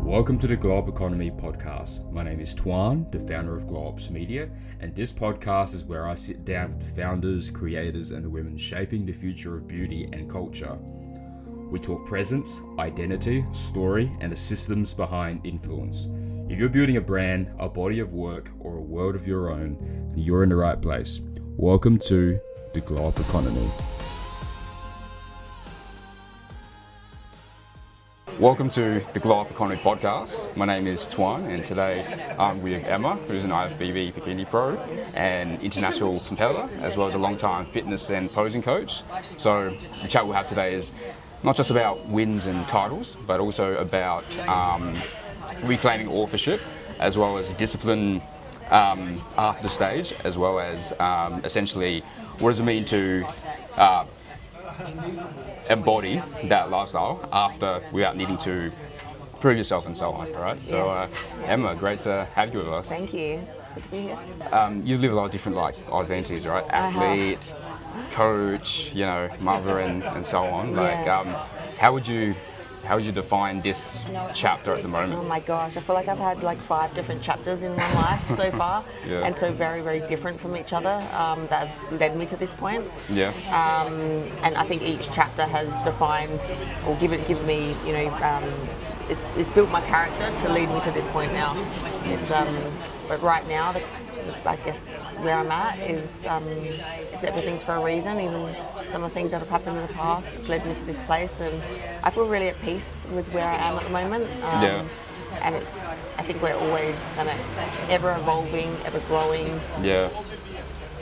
Welcome to the Globe Economy podcast. My name is Tuan, the founder of Globes Media, and this podcast is where I sit down with the founders, creators, and the women shaping the future of beauty and culture. We talk presence, identity, story, and the systems behind influence. If you're building a brand, a body of work, or a world of your own, then you're in the right place. Welcome to the Globe Economy. Welcome to the Globe Economy podcast. My name is Tuan, and today I'm with Emma, who's an IFBB Bikini pro and international competitor, as well as a long-time fitness and posing coach. So the chat we'll have today is not just about wins and titles, but also about reclaiming authorship, as well as discipline after the stage, as well as essentially what does it mean to embody that lifestyle after without needing to prove yourself and so on, right? So Emma, great to have you with us. Thank you. It's good to be here. You live a lot of different identities, right? Athlete, coach, mother and so on. How would you define this chapter at the moment? Oh my gosh, I feel like I've had like 5 different chapters in my life so far, and so very, very different from each other that have led me to this point. Yeah. And I think each chapter has defined or given me, it's built my character to lead me to this point now. It's but right now, I guess where I'm at is it's everything's for a reason. Even some of the things that have happened in the past, it's led me to this place, and I feel really at peace with where I am at the moment. And I think we're always kind of ever evolving, ever growing. Yeah.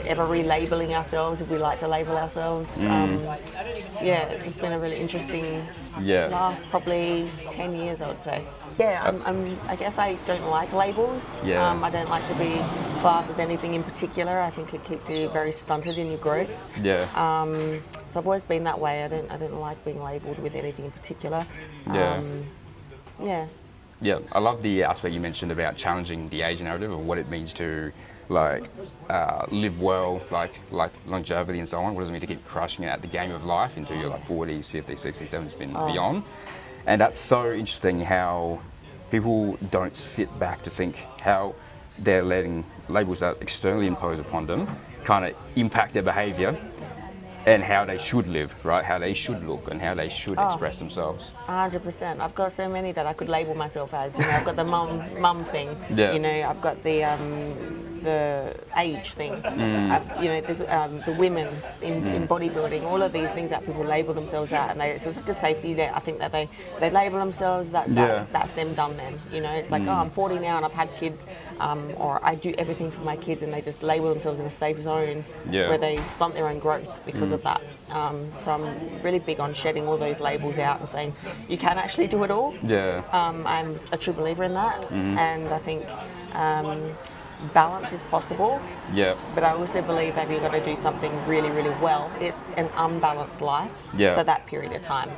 Ever relabeling ourselves if we like to label ourselves. It's just been a really interesting last probably 10 years, I would say. I guess I don't like labels. I don't like to be classed as anything in particular. I think it keeps you very stunted in your growth. So I've always been that way. I don't like being labelled with anything in particular. I love the aspect you mentioned about challenging the age narrative of what it means to live well, like longevity and so on. What does it mean to keep crushing it at the game of life into your 40s, 50s, 60s, 70s, and beyond? And that's so interesting how people don't sit back to think how they're letting labels that externally impose upon them kind of impact their behaviour and how they should live, right? How they should look and how they should express themselves. 100%. I've got so many that I could label myself as. I've got the mum thing. I've got the age thing. There's the women in bodybuilding. All of these things that people label themselves at, and it's just like a safety net. I think that they label themselves that's them done then. It's like I'm 40 now and I've had kids, or I do everything for my kids, and they just label themselves in a safe zone where they stunt their own growth because of that. So I'm really big on shedding all those labels out and saying you can actually do it all. I'm a true believer in that, and I think balance is possible. But I also believe that you've got to do something really, really well. It's an unbalanced life for that period of time,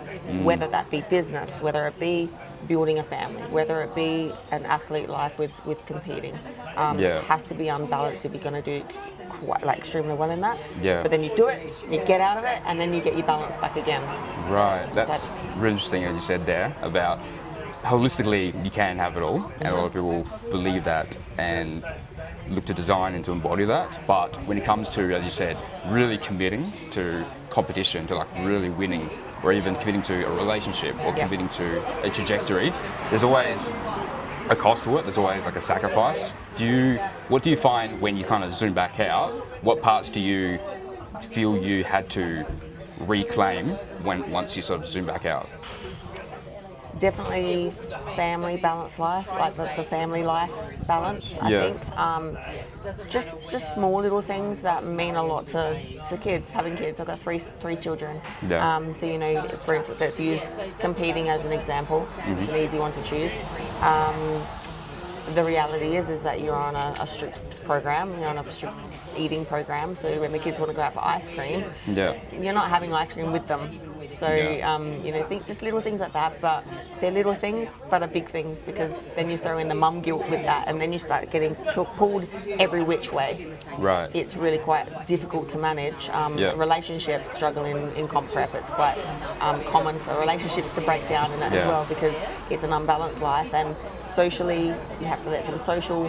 whether that be business, whether it be building a family, whether it be an athlete life with competing. It has to be unbalanced if you're going to do quite extremely well in that. But then you do it, you get out of it, and then you get your balance back again. Right, that's really interesting as you said there about holistically you can have it all, and a lot of people believe that and look to design and to embody that. But when it comes to, as you said, really committing to competition, to really winning, or even committing to a relationship or committing to a trajectory, there's always a cost to it. There's always a sacrifice. What do you find when you kind of zoom back out? What parts do you feel you had to reclaim once you sort of zoom back out? Definitely family balance life, the family life balance, I think. Just small little things that mean a lot to kids, having kids. I've got three children. So, for instance, let's use competing as an example. It's an easy one to choose. The reality is that you're on a strict program, you're on a strict eating program, so when the kids want to go out for ice cream, you're not having ice cream with them. So, think just little things like that, but they're little things, but are big things, because then you throw in the mum guilt with that, and then you start getting pulled every which way. Right. It's really quite difficult to manage. Relationships struggle in comp prep. It's quite common for relationships to break down in it as well, because it's an unbalanced life, and socially you have to let some social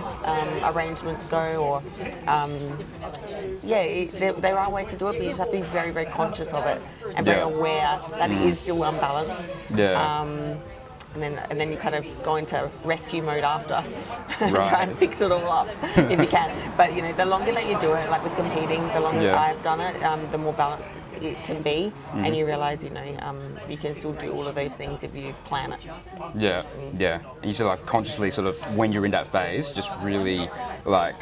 arrangements go, or there are ways to do it, but you just have to be very, very conscious of it and very aware that it is still unbalanced. And then you kind of go into rescue mode after and try and fix it all up if you can. But the longer that you do it, like with competing, the longer I've done it, the more balanced it can be, and you realise you can still do all of those things if you plan it. And you should like consciously sort of, when you're in that phase, just really like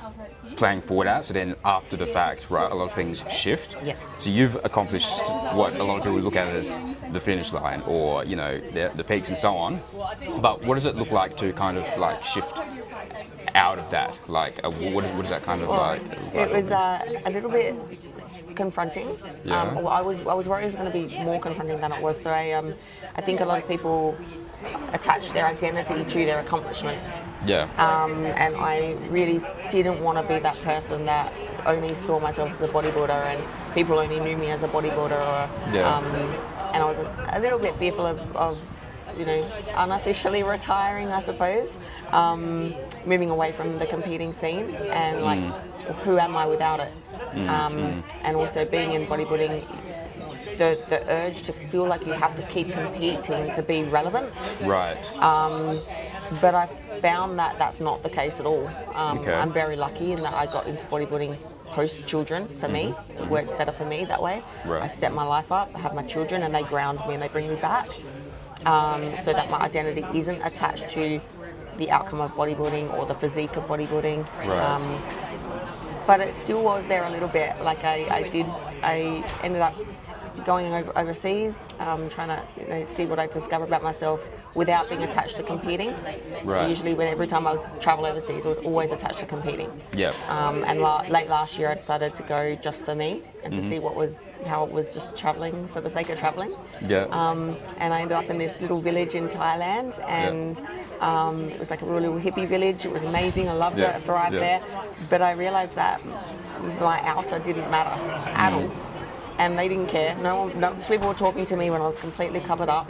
playing forward at, so then after the fact, right, a lot of things shift. So you've accomplished what a lot of people look at as the finish line, or the peaks and so on, but what does it look like to kind of like shift out of that? Like what does that kind of like? It was a little bit confronting. I was worried it was going to be more confronting than it was. So I think a lot of people attach their identity to their accomplishments. And I really didn't want to be that person that only saw myself as a bodybuilder, and people only knew me as a bodybuilder. And I was a little bit fearful of unofficially retiring, I suppose, moving away from the competing scene, and like, who am I without it? And also being in bodybuilding, the urge to feel like you have to keep competing to be relevant. But I found that that's not the case at all. I'm very lucky in that I got into bodybuilding post-children. For me, it worked better for me that way. I set my life up, I have my children, and they ground me and they bring me back, so that my identity isn't attached to the outcome of bodybuilding or the physique of bodybuilding. But it still was there a little bit. Like I ended up going overseas, trying to see what I discovered about myself without being attached to competing. So usually every time I would travel overseas, I was always attached to competing. And late last year I decided to go just for me, and to see how it was just traveling for the sake of traveling. And I ended up in this little village in Thailand, and it was like a little hippie village. It was amazing. I loved it. I thrived there. But I realized that my outer didn't matter at all. And they didn't care. No people were talking to me when I was completely covered up,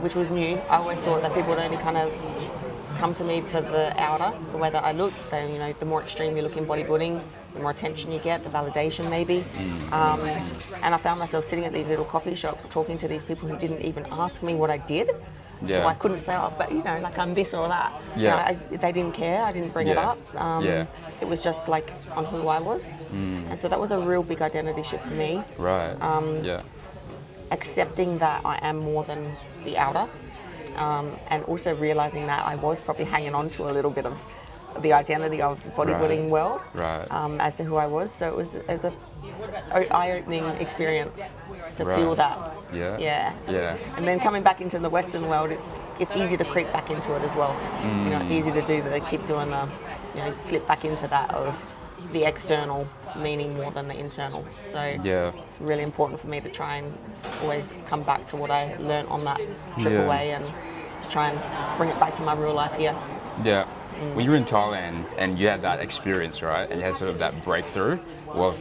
which was new. I always thought that people would only kind of come to me for the outer, the way that I look. Then, the more extreme you look in bodybuilding, the more attention you get, the validation maybe. And I found myself sitting at these little coffee shops talking to these people who didn't even ask me what I did. So I couldn't say, but like I'm this or that. They didn't care. I didn't bring it up. It was just like on who I was. And so that was a real big identity shift for me. Accepting that I am more than the outer, and also realizing that I was probably hanging on to a little bit of the identity of the bodybuilding world, as to who I was. So it was a eye-opening experience to feel that. And then coming back into the Western world, it's easy to creep back into it as well. It's easy to keep doing the, slip back into that of the external meaning more than the internal. So it's really important for me to try and always come back to what I learned on that trip away, and to try and bring it back to my real life here. When you were in Thailand and you had that experience, right, and you had sort of that breakthrough of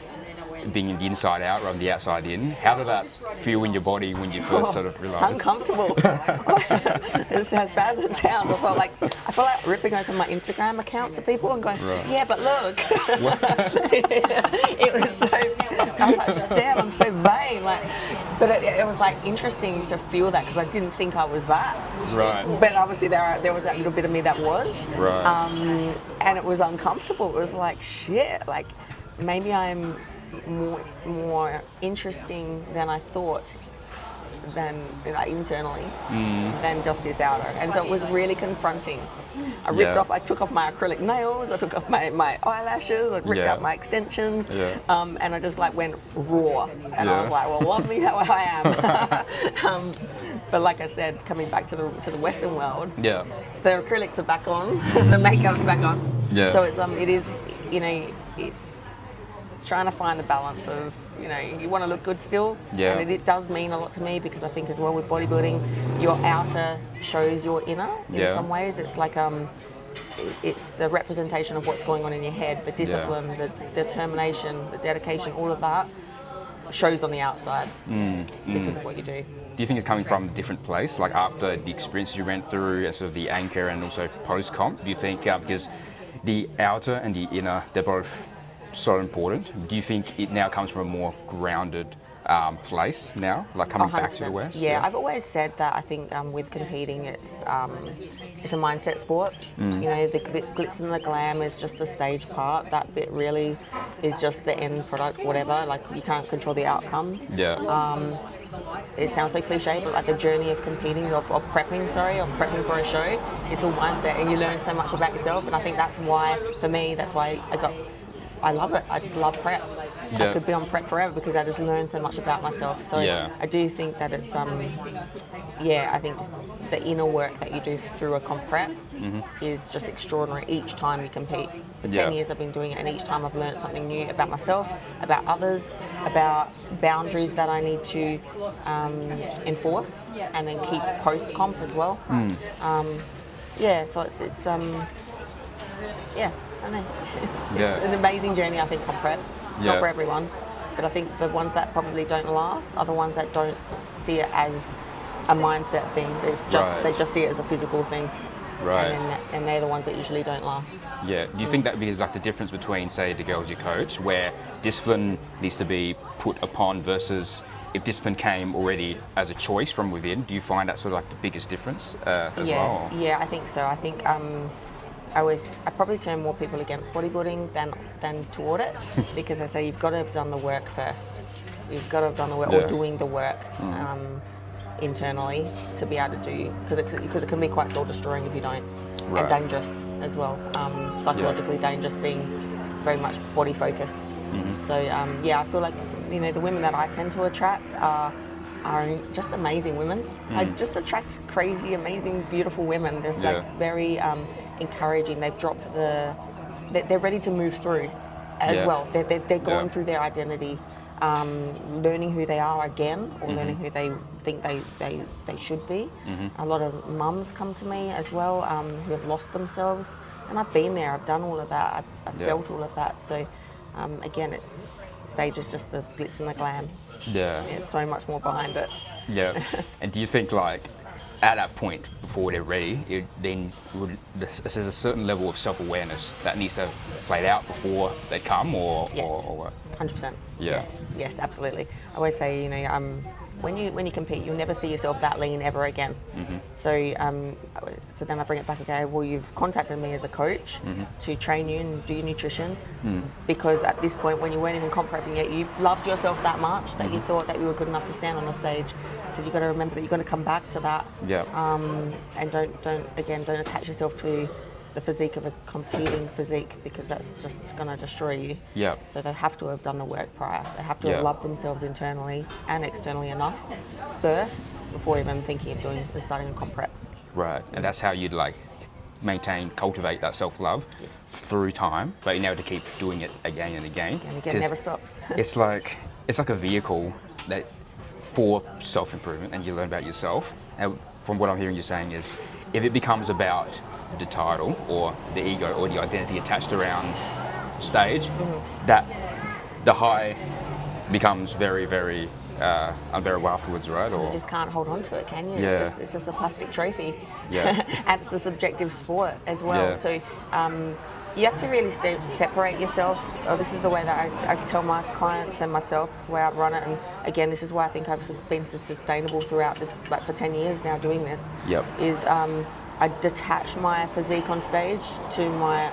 being in the inside out rather than the outside in, how did that feel in your body when you first sort of realised? Uncomfortable. It's as bad as it sounds. I felt like ripping open my Instagram account to people and going, yeah, but look. It was so, I was like, damn, I'm so vain. But it was like interesting to feel that, because I didn't think I was that. But obviously there was that little bit of me that was. And it was uncomfortable. It was like, shit, like maybe I'm more interesting than I thought, than internally, than just this outer. And so it was really confronting. I took off my acrylic nails, I took off my eyelashes, I ripped out my extensions, and I just went raw. And I was like, well, love me how I am. But like I said, coming back to the Western world, the acrylics are back on, the makeup's back on. So it's trying to find a balance of, you know, you want to look good still, Yeah. and it does mean a lot to me because I think as well with bodybuilding, your outer shows your inner in some ways. It's like it's the representation of what's going on in your head, the discipline, the determination, the dedication, all of that shows on the outside because of what you do. Do you think it's coming from a different place, like after the experience you went through, and sort of the anchor and also post-comp? Do you think, because the outer and the inner, they're both so important, do you think it now comes from a more grounded place now, like coming back to the West? Yeah, I've always said that I think with competing, it's a mindset sport. You know, the glitz and the glam is just the stage part. That bit really is just the end product, whatever. Like, you can't control the outcomes. Yeah. It sounds so cliche, but like the journey of competing, of prepping for a show, it's all mindset, and you learn so much about yourself. And I think that's why, for me, that's why I love it. I just love prep. I could be on prep forever because I just learned so much about myself. So I do think that it's I think the inner work that you do through a comp prep is just extraordinary each time you compete. For 10 years I've been doing it, and each time I've learned something new about myself, about others, about boundaries that I need to enforce and then keep post comp as well. So it's I know. It's an amazing journey, I think, on prep. It's not for everyone, but I think the ones that probably don't last are the ones that don't see it as a mindset thing. They just see it as a physical thing. Right. And they're the ones that usually don't last. Yeah. Do you think that is like the difference between, say, the girls you coach, where discipline needs to be put upon versus if discipline came already as a choice from within? Do you find that sort of like the biggest difference as well? Yeah, I think so. I think I probably turn more people against bodybuilding than toward it because I say you've got to have done the work first. You've got to have done the work or doing the work internally to be able to do, because it can be quite soul destroying if you don't, and dangerous as well, psychologically dangerous, being very much body focused. So I feel like, you know, the women that I tend to attract are just amazing women. I just attract crazy, amazing, beautiful women. There's like very encouraging. They've dropped they're ready to move through as well. They're going through their identity, learning who they are again, or learning who they think they should be. A lot of mums come to me as well who have lost themselves, and I've been there. I've done all of that. I've felt all of that. So again, stage is just the glitz and the glam. There's so much more behind it. And do you think, like, at that point, before they're ready, there's a certain level of self-awareness that needs to have played out before they come, or what? 100%. Yes, absolutely. I always say, you know, when you compete, you'll never see yourself that lean ever again. So then I bring it back again. Well, you've contacted me as a coach to train you and do your nutrition, because at this point, when you weren't even comp prepping yet, you loved yourself that much that you thought that you were good enough to stand on the stage. So you've got to remember that you've got to come back to that. And don't attach yourself to the physique of a competing physique, because that's just going to destroy you. So they have to have done the work prior. They have to have loved themselves internally and externally enough first before even thinking of starting a comp prep. Right, and that's how you'd like cultivate that self-love through time, but you're able to keep doing it again and again. And again, it never stops. it's like a vehicle that for self-improvement, and you learn about yourself. And from what I'm hearing you saying is, if it becomes about the title or the ego or the identity attached around stage, that the high becomes very, very unbearable afterwards, right? Or you just can't hold on to it, can you? It's just a plastic trophy. And it's a subjective sport as well. So you have to really separate yourself. This is the way that I tell my clients and myself. This is the way I've run it. And again, this is why I think I've been so sustainable throughout this, like for 10 years now doing this. Is I detach my physique on stage to my,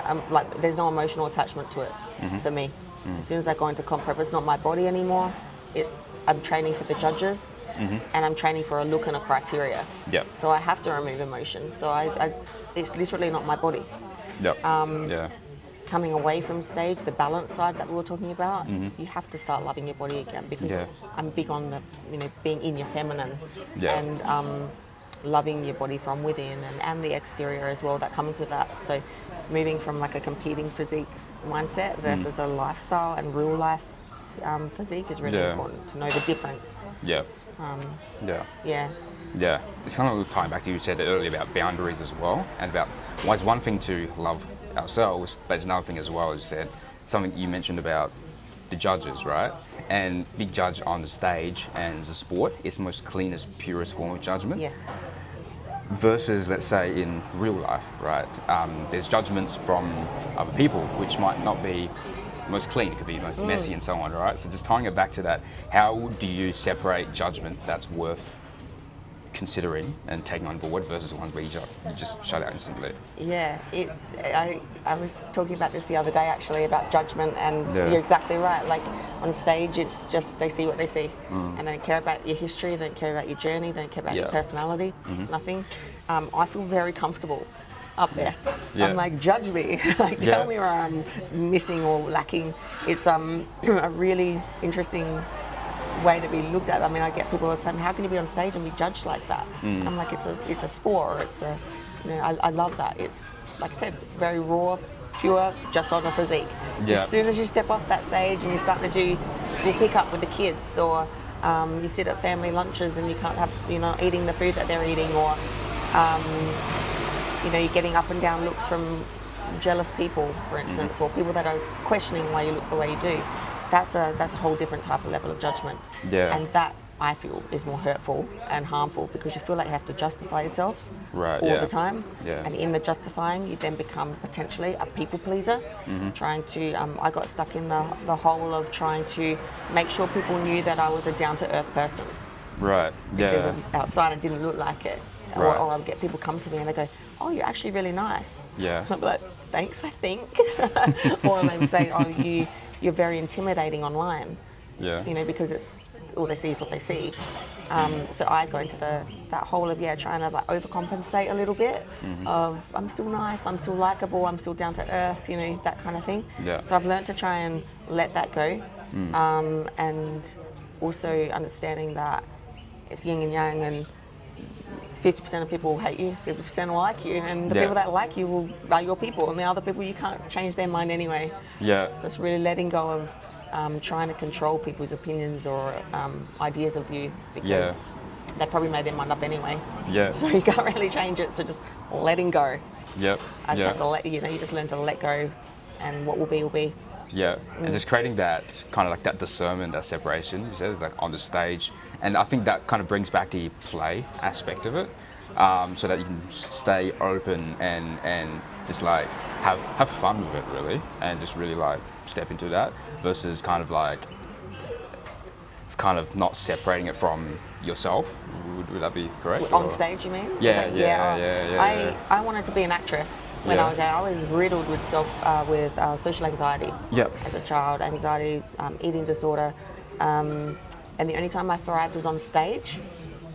there's no emotional attachment to it for me. As soon as I go into comp prep, it's not my body anymore. I'm training for the judges, and I'm training for a look and a criteria. So I have to remove emotion. So it's literally not my body. Coming away from stage, the balance side that we were talking about, you have to start loving your body again, because I'm big on being in your feminine and loving your body from within and the exterior as well that comes with that. So moving from like a competing physique mindset versus a lifestyle and real life physique is really important to know the difference. Yeah. Yeah. Yeah. It's kind of tying back to you said earlier about boundaries as well, and about why it's one thing to love ourselves, but it's another thing as well, as you said, something you mentioned about the judges, right? And big judge on the stage and the sport is the most cleanest, purest form of judgment. Yeah. Versus, let's say, in real life, right? There's judgments from other people which might not be most clean, it could be most messy and so on, right? So just tying it back to that, how do you separate judgment that's worth considering and taking on board versus ones where you just shut out instantly? Yeah, I was talking about this the other day actually, about judgment, and you're exactly right. Like on stage, it's just they see what they see, and they don't care about your history, they don't care about your journey, they don't care about your personality, nothing. I feel very comfortable up there. I'm like, judge me, like tell me where I'm missing or lacking. It's a really interesting way to be looked at. I mean, I get people all the time, how can you be on stage and be judged like that? I'm like, it's a sport, or it's a, I love that. It's, like I said, very raw, pure, just on the physique. As soon as you step off that stage and you start to do school pickup with the kids, or you sit at family lunches and you can't have, eating the food that they're eating, or you're getting up and down looks from jealous people, for instance, or people that are questioning why you look the way you do. That's a whole different type of level of judgment. And that, I feel, is more hurtful and harmful, because you feel like you have to justify yourself all the time. And in the justifying, you then become potentially a people pleaser, trying to, I got stuck in the hole of trying to make sure people knew that I was a down-to-earth person. Because outside I didn't look like it. Or I'll get people come to me and they go, oh, you're actually really nice. I'm like, thanks, I think. Or they say, oh, you're very intimidating online. Because it's all they see is what they see. So I go into that hole of trying to like overcompensate a little bit of I'm still nice, I'm still likable, I'm still down to earth, that kind of thing. So I've learned to try and let that go, and also understanding that it's yin and yang, and 50% of people will hate you, 50% will like you, and the people that like you are your people, and the other people you can't change their mind anyway. So it's really letting go of trying to control people's opinions or ideas of you, because they probably made their mind up anyway. So you can't really change it, so just letting go. I just have to let you just learn to let go, and what will be will be. And just creating that kind of like that discernment, that separation, you said, is like on the stage. And I think that kind of brings back the play aspect of it, so that you can stay open and just like have fun with it, really, and just really like step into that, versus kind of not separating it from yourself. Would that be correct? On stage, you mean? I wanted to be an actress when I was young. I was riddled with social anxiety as a child, anxiety, eating disorder. And the only time I thrived was on stage,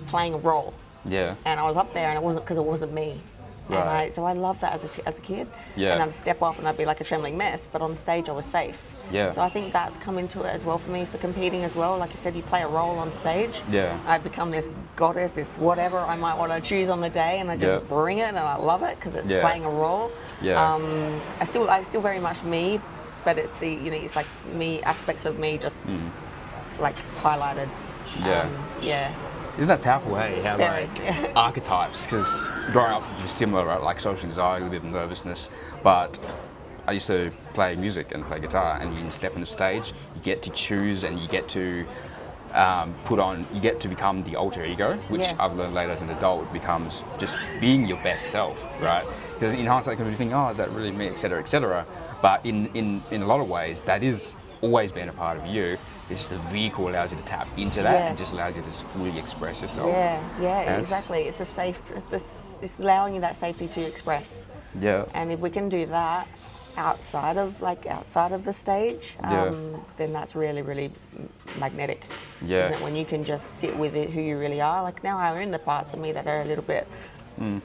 playing a role. And I was up there, and it wasn't because it wasn't me. So I loved that as a kid. And I'd step off and I'd be like a trembling mess, but on stage I was safe. So I think that's come into it as well for me, for competing as well. Like you said, you play a role on stage. I've become this goddess, this whatever I might want to choose on the day, and I just bring it, and I love it because it's playing a role. I still very much me, but it's the it's like me, aspects of me just like highlighted. Isn't that powerful, hey? How like archetypes, because growing up was similar, right? Like social anxiety, a little bit of nervousness, but I used to play music and play guitar, and you can step on the stage, you get to choose, and you get to you get to become the alter ego, which I've learned later as an adult becomes just being your best self, right? Because in hindsight, you can be thinking, oh, is that really me, etc., etc. But in a lot of ways, that is always been a part of you. It's the vehicle allows you to tap into that and just allows you to fully express yourself. Exactly. It's it's allowing you that safety to express. And if we can do that outside of the stage, then that's really, really magnetic. Isn't it? When you can just sit with it, who you really are. Like now I own the parts of me that are a little bit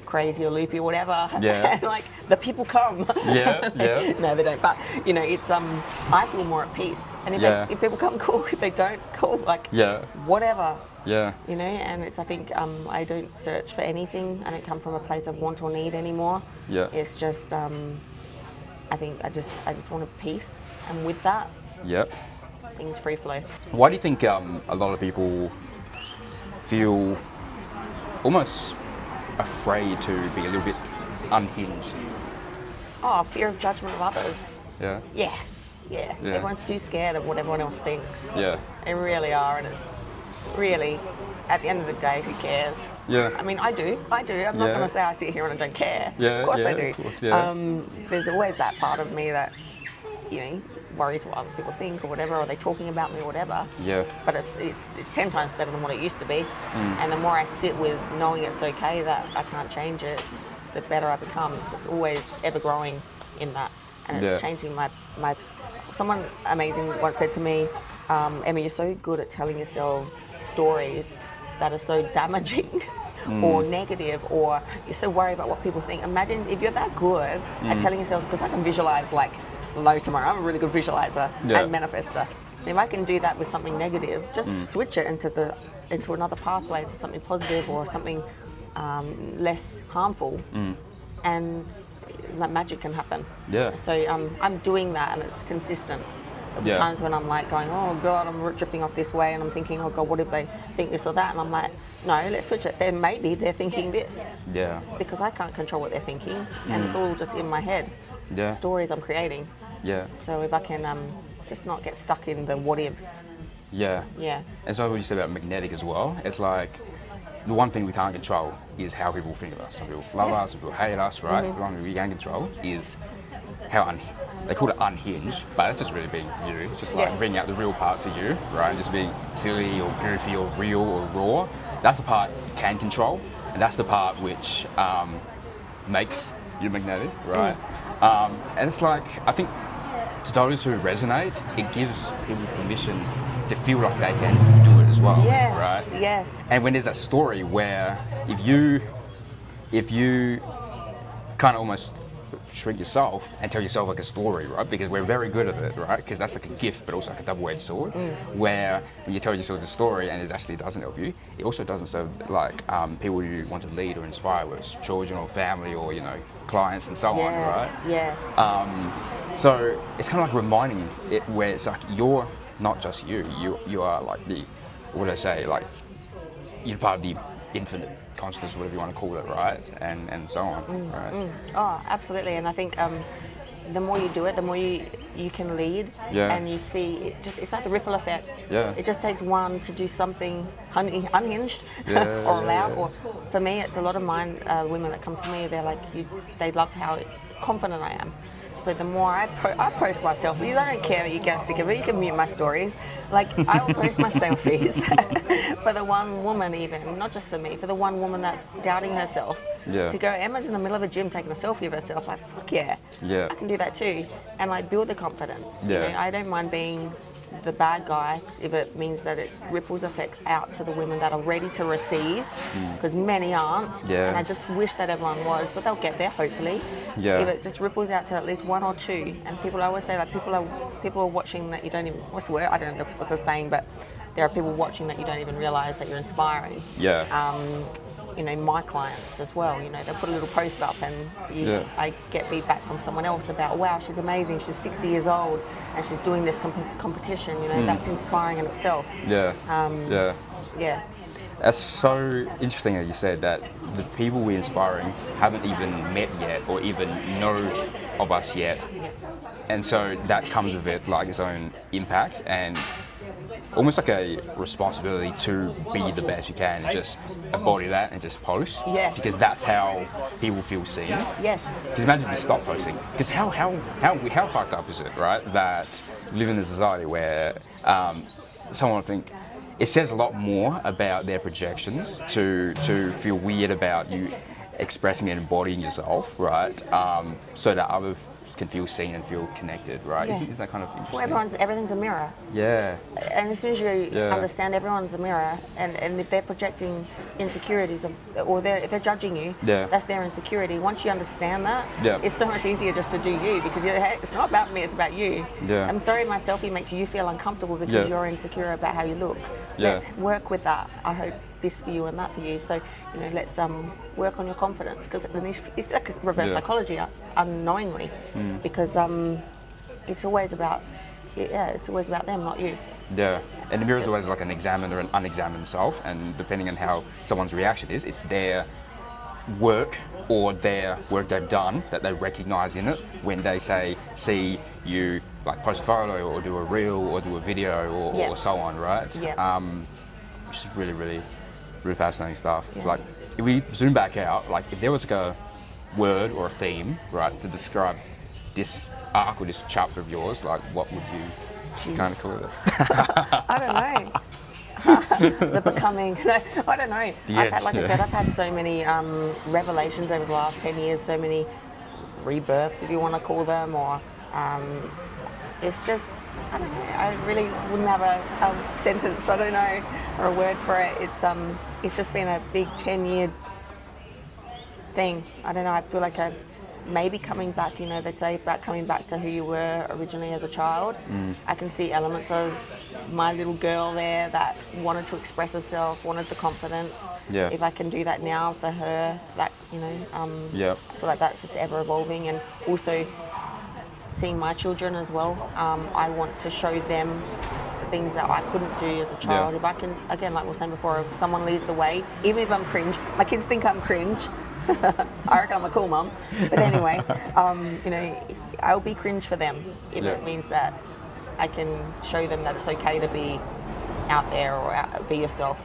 crazy or loopy or whatever. And like the people come. No, they don't. But it's I feel more at peace. And if people come, cool. If they don't, cool. Like whatever. And it's, I think I don't search for anything. I don't come from a place of want or need anymore. It's just I think I just want a peace, and with that, Yep. things free flow. Why do you think a lot of people feel almost afraid to be a little bit unhinged? Oh, fear of judgment of others. Yeah. Yeah. Everyone's too scared of what everyone else thinks. Yeah. They really are, and it's really, at the end of the day, who cares? Yeah. I mean, I do. I'm not going to say I sit here and I don't care. Yeah, of course yeah, I do. of course, yeah. There's always that part of me that, worries what other people think or whatever, or are they talking about me or whatever. Yeah. But it's 10 times better than what it used to be. And the more I sit with knowing it's okay that I can't change it, the better I become. It's just always ever growing in that. And it's changing my someone amazing once said to me, Emma, you're so good at telling yourself stories that are so damaging or negative, or you're so worried about what people think. Imagine if you're that good at telling yourself, because I can visualize like low tomorrow. I'm a really good visualizer and manifester. And if I can do that with something negative, just switch it into another pathway, to something positive or something less harmful, and like magic can happen. Yeah. So I'm doing that, and it's consistent. There'll be times when I'm like going, oh God, I'm drifting off this way, and I'm thinking, oh God, what if they think this or that? And I'm like, no, let's switch it. Then maybe they're thinking this. Yeah. Because I can't control what they're thinking, and it's all just in my head. Yeah. Stories I'm creating. Yeah. So if I can just not get stuck in the what ifs. Yeah. Yeah. And so what you said about magnetic as well, it's like the one thing we can't control is how people think of us. Some people love us, some people hate us, right? The one thing we can control is how they call it unhinged, but it's just really being you. It's just like bringing out the real parts of you, right? And just being silly or goofy or real or raw. That's the part you can control, and that's the part which makes you magnetic, right? And it's like, I think to those who resonate, it gives people permission to feel like they can do it as well, right? Yes. And when there's that story where if you kind of almost shrink yourself and tell yourself like a story, right? Because we're very good at it, right? Because that's like a gift, but also like a double-edged sword. Where when you tell yourself the story and it actually doesn't help you, it also doesn't serve like people you want to lead or inspire, whether it's children or family or clients and so on, right? Yeah. So it's kind of like reminding it where it's like you're not just you. You are like like you're part of the infinite consciousness, whatever you want to call it, right? And so on, right? Oh, absolutely. And I think the more you do it, the more you can lead, and you see it's like the ripple effect. Yeah. It just takes one to do something unhinged or loud. Or for me, it's a lot of women that come to me. They're like, they love how confident I am. So the more I post my selfies, I don't care that you get sick of it. You can mute my stories. Like, I will post my selfies for the one woman, even not just for me, for the one woman that's doubting herself. To go, Emma's in the middle of a gym taking a selfie of herself. Like, fuck yeah, I can do that too, and like build the confidence. I don't mind being the bad guy if it means that it ripples effects out to the women that are ready to receive, because many aren't. And I just wish that everyone was, but they'll get there hopefully. If it just ripples out to at least one or two, and people, I always say that people are watching that you don't even, what's the word? I don't know what they're saying, but there are people watching that you don't even realize that you're inspiring. My clients as well, they'll put a little post up and I get feedback from someone else about, wow, she's amazing, she's 60 years old and she's doing this competition, that's inspiring in itself. That's so interesting that you said that the people we're inspiring haven't even met yet or even know of us yet. And so that comes with it like its own impact and almost like a responsibility to be the best you can and just embody that and just post. Because that's how people feel seen. Because imagine if you stop posting. Because how fucked up is it, right? That we live in a society where someone would think it says a lot more about their projections to feel weird about you expressing and embodying yourself, right? So that others can feel seen and feel connected, right? Isn't that kind of interesting? Well, everything's a mirror. And as soon as you understand everyone's a mirror, and if they're projecting insecurities or if they're judging you, that's their insecurity. Once you understand that, it's so much easier just to do you, because it's not about me, it's about you. I'm sorry my selfie makes you feel uncomfortable because you're insecure about how you look. Let's work with that. I hope this for you and that for you. So, you know, let's work on your confidence, because it's like reverse psychology unknowingly, because it's always about them, not you. Yeah, and the mirror is always like an examined or an unexamined self, and depending on how someone's reaction is, it's their work or their work they've done that they recognize in it when they see you like post a photo or do a reel or do a video or so on, right? Yeah. Which is really, really, really fascinating stuff. Yeah. Like, if we zoom back out, like if there was like a word or a theme, right, to describe this arc or this chapter of yours, like what would you kind of call it? I don't know. The becoming, no, I don't know. I've had, like I said, I've had so many revelations over the last 10 years, so many rebirths, if you want to call them, or it's just, I don't know, I really wouldn't have a sentence, I don't know, or a word for it. It's just been a big 10-year thing. I don't know, I feel like I've maybe coming back, you know, they'd say about coming back to who you were originally as a child. I can see elements of my little girl there that wanted to express herself, wanted the confidence. Yeah. If I can do that now for her, that, you know, I feel like that's just ever evolving. And also seeing my children as well, I want to show them the things that I couldn't do as a child. If I can, again, like we were saying before, if someone leads the way, even if I'm cringe, my kids think I'm cringe. I reckon I'm a cool mum. But anyway, you know, I'll be cringe for them if it means that I can show them that it's okay to be out there or be yourself.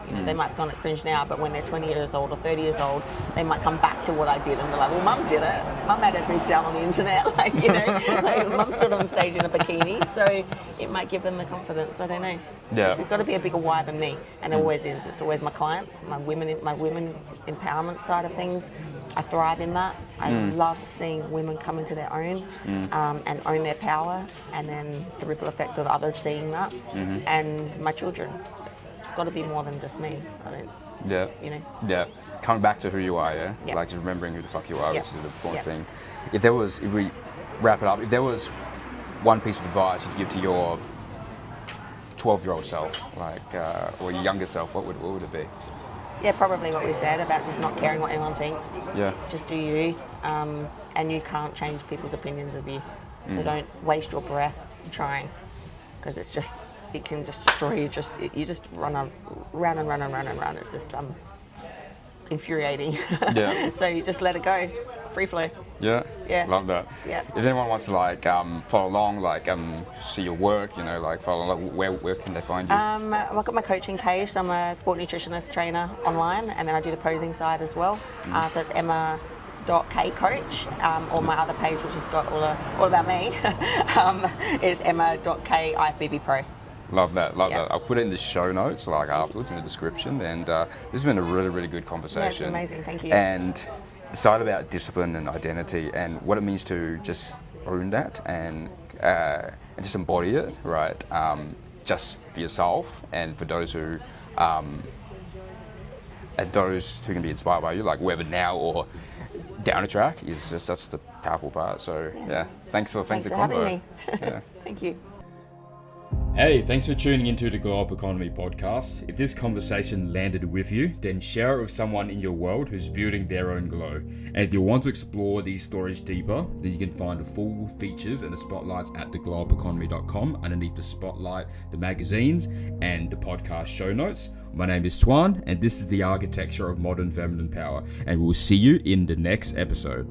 You know, they might find it cringe now, but when they're 20 years old or 30 years old, they might come back to what I did and be like, well, mum did it. Mum had a big sale on the internet. Like, you know, like, mum stood on stage in a bikini. So it might give them the confidence. I don't know. Yeah. It's got to be a bigger why than me. And it always is. It's always my clients, my women empowerment side of things. I thrive in that. I love seeing women come into their own and own their power, and then the ripple effect of others seeing that. And my children. Got to be more than just me. I don't. Yeah. You know. Yeah. Coming back to who you are, yeah. Like just remembering who the fuck you are, which is the important thing. If we wrap it up, if there was one piece of advice you'd give to your 12-year-old self, like or your younger self, what would it be? Yeah, probably what we said about just not caring what anyone thinks. Yeah. Just do you, and you can't change people's opinions of you. So don't waste your breath trying, because it can just destroy you. You just run and run. It's just infuriating. Yeah. So you just let it go, free flow. Yeah. Yeah. Love that. Yeah. If anyone wants to like follow along, like see your work, you know, like follow along, where can they find you? I've got my coaching page. So I'm a sport nutritionist trainer online, and then I do the posing side as well. So it's Emma.kcoach, or my other page, which has got all about me, is Emma.k IFBB Pro. Love that. I'll put it in the show notes, like afterwards in the description. And this has been a really, really good conversation. Yeah, it's been amazing. Thank you. And the side about discipline and identity and what it means to just own that and just embody it, right? Just for yourself and for those who can be inspired by you, like whether now or down the track, is just that's the powerful part. So yeah, thanks for having me. Yeah. Thank you. Hey, thanks for tuning into the Glow Up Economy podcast. If this conversation landed with you, then share it with someone in your world who's building their own glow. And if you want to explore these stories deeper, then you can find the full features and the spotlights at theglowupeconomy.com underneath the spotlight, the magazines, and the podcast show notes. My name is Tuan, and this is the architecture of modern feminine power. And we'll see you in the next episode.